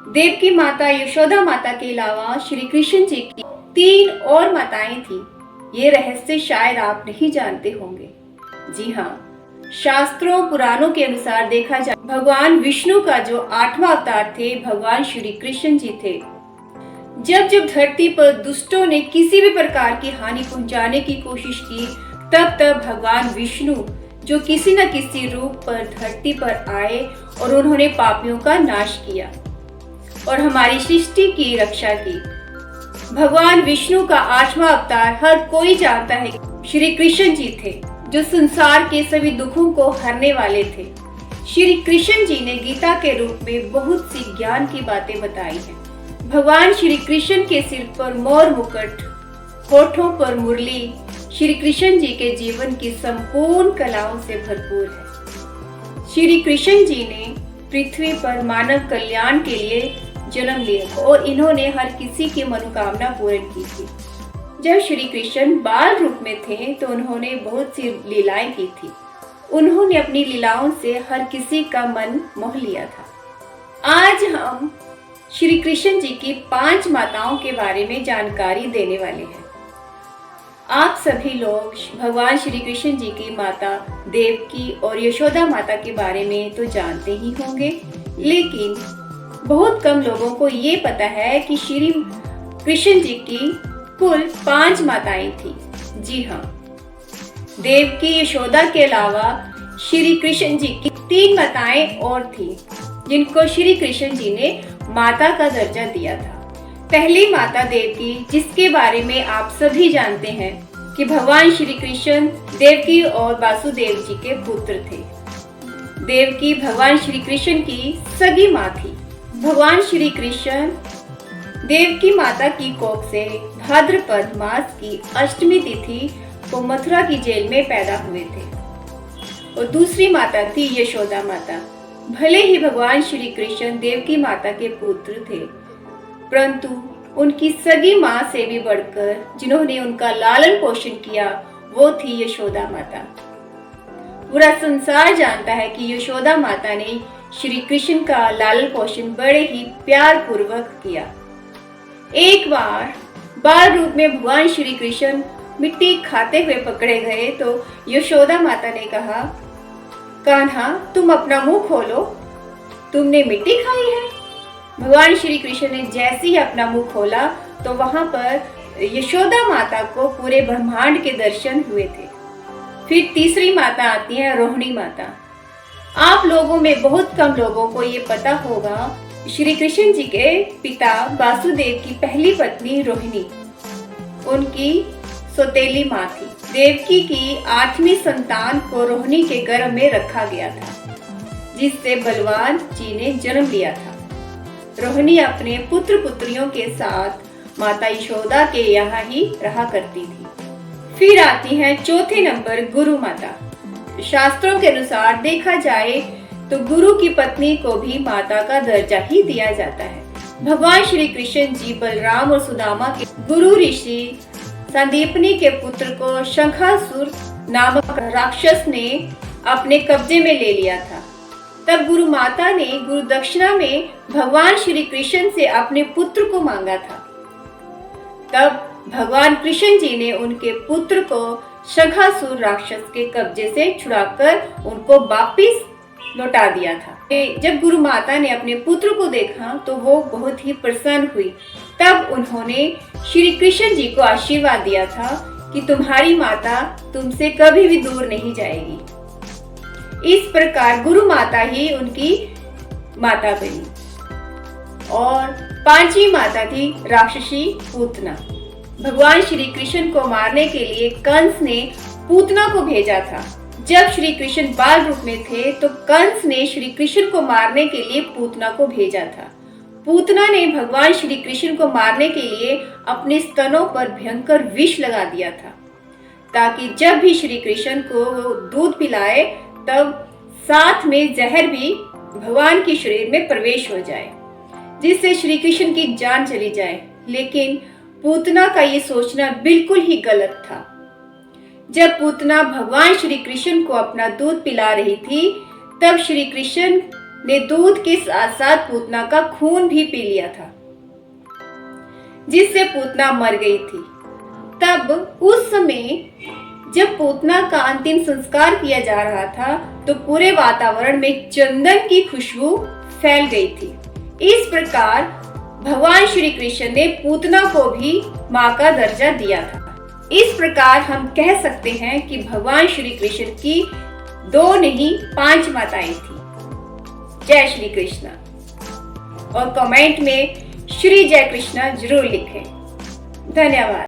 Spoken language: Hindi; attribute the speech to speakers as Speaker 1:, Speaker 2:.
Speaker 1: देवकी माता यशोदा माता के अलावा श्री कृष्ण जी की 3 और माताएं थी। ये रहस्य शायद आप नहीं जानते होंगे। जी हाँ, शास्त्रों पुराणों के अनुसार देखा जाए भगवान विष्णु का जो 8वां अवतार थे भगवान श्री कृष्ण जी थे। जब जब धरती पर दुष्टों ने किसी भी प्रकार की हानि पहुंचाने की कोशिश की, तब तब भगवान विष्णु जो किसी न किसी रूप पर धरती पर आए और उन्होंने पापियों का नाश किया और हमारी सृष्टि की रक्षा की। भगवान विष्णु का 8वां अवतार हर कोई जानता है, श्री कृष्ण जी थे जो संसार के सभी दुखों को हरने वाले थे। श्री कृष्ण जी ने गीता के रूप में बहुत सी ज्ञान की बातें बताई हैं। भगवान श्री कृष्ण के सिर पर मोर मुकुट, होठों पर मुरली श्री कृष्ण जी के जीवन की संपूर्ण कलाओं से भरपूर है। श्री कृष्ण जी ने पृथ्वी पर मानव कल्याण के लिए जन्म लिया और इन्होंने हर किसी की मनोकामना पूर्ण की थी। जब श्री कृष्ण बाल रूप में थे तो उन्होंने बहुत सी लीलाएं की थी। उन्होंने अपनी लीलाओं से हर किसी का मन मोह लिया था। आज हम श्री कृष्ण जी की 5 माताओं के बारे में जानकारी देने वाले हैं। आप सभी लोग भगवान श्री कृष्ण जी की माता देवकी और यशोदा माता के बारे में तो जानते ही होंगे, लेकिन बहुत कम लोगों को ये पता है कि श्री कृष्ण जी की कुल 5 माताएं थी। जी हाँ, देवकी यशोदा के अलावा श्री कृष्ण जी की 3 माताएं और थी जिनको श्री कृष्ण जी ने माता का दर्जा दिया था। पहली माता देवकी, जिसके बारे में आप सभी जानते हैं कि भगवान श्री कृष्ण देवकी और वासुदेव जी के पुत्र थे। देवकी भगवान श्री कृष्ण की सगी माँ थी। भगवान श्री कृष्ण देवकी माता की कोख से भाद्रपद मास की अष्टमी तिथि को मथुरा की जेल में पैदा हुए थे। और दूसरी माता थी यशोदा माता। भले ही भगवान श्री कृष्ण देवकी माता के पुत्र थे, परंतु उनकी सगी माँ से भी बढ़कर जिन्होंने उनका लालन पोषण किया वो थी यशोदा माता। पूरा संसार जानता है कि यशोदा माता ने श्री कृष्ण का लालन पोषण बड़े ही प्यार पूर्वक किया। एक बार बाल रूप में भगवान श्री कृष्ण मिट्टी खाते हुए पकड़े गए तो यशोदा माता ने कहा, कान्हा तुम अपना मुंह खोलो, तुमने मिट्टी खाई है। भगवान श्री कृष्ण ने जैसे ही अपना मुंह खोला तो वहां पर यशोदा माता को पूरे ब्रह्मांड के दर्शन हुए थे। फिर तीसरी माता आती है रोहिणी माता। आप लोगों में बहुत कम लोगों को ये पता होगा, श्री कृष्ण जी के पिता वासुदेव की पहली पत्नी रोहिणी उनकी सौतेली माँ थी। देवकी की 8वीं संतान को रोहिणी के गर्भ में रखा गया था, जिससे बलवान जी ने जन्म लिया था। रोहिणी अपने पुत्र पुत्रियों के साथ माता यशोदा के यहाँ ही रहा करती थी। फिर आती है चौथे नंबर गुरु माता। शास्त्रों के अनुसार देखा जाए तो गुरु की पत्नी को भी माता का दर्जा ही दिया जाता है। भगवान श्री कृष्ण जी बलराम और सुदामा के गुरु ऋषि संदीपनी के पुत्र को शंखासुर नामक राक्षस ने अपने कब्जे में ले लिया था। तब गुरु माता ने गुरु दक्षिणा में भगवान श्री कृष्ण से अपने पुत्र को मांगा था। तब भगवान कृष्ण जी ने उनके पुत्र को शंखासुर राक्षस के कब्जे से छुड़ाकर उनको वापिस लौटा दिया था। जब गुरु माता ने अपने पुत्र को देखा तो वो बहुत ही प्रसन्न हुई। तब उन्होंने श्री कृष्ण जी को आशीर्वाद दिया था कि तुम्हारी माता तुमसे कभी भी दूर नहीं जाएगी। इस प्रकार गुरु माता ही उनकी माता बनी। और 5वीं माता थी राक्षसी पूतना। भगवान श्री कृष्ण को मारने के लिए कंस ने पूतना को भेजा था। जब श्री कृष्ण बाल रूप में थे तो कंस ने श्री कृष्ण को मारने के लिए पूतना को भेजा था। पूतना ने भगवान श्री कृष्ण को मारने के लिए अपने स्तनों पर भयंकर विष लगा दिया था, ताकि जब भी श्री कृष्ण को वो दूध पिलाए तब साथ में जहर भी भगवान के शरीर में प्रवेश हो जाए, जिससे श्री कृष्ण की जान चली जाए। लेकिन पूतना का ये सोचना बिल्कुल ही गलत था। जब पूतना भगवान श्री कृष्ण को अपना दूध पिला रही थी, तब श्री कृष्ण ने दूध के साथ साथ पूतना का खून भी पी लिया था, जिससे पूतना मर गई थी। तब उस समय जब पूतना का अंतिम संस्कार किया जा रहा था तो पूरे वातावरण में चंदन की खुशबू फैल गई थी। इस प्रकार भगवान श्री कृष्ण ने पूतना को भी मां का दर्जा दिया था। इस प्रकार हम कह सकते हैं कि भगवान श्री कृष्ण की 2 नहीं 5 माताएं थी। जय श्री कृष्ण। और कमेंट में श्री जय कृष्ण जरूर लिखें। धन्यवाद।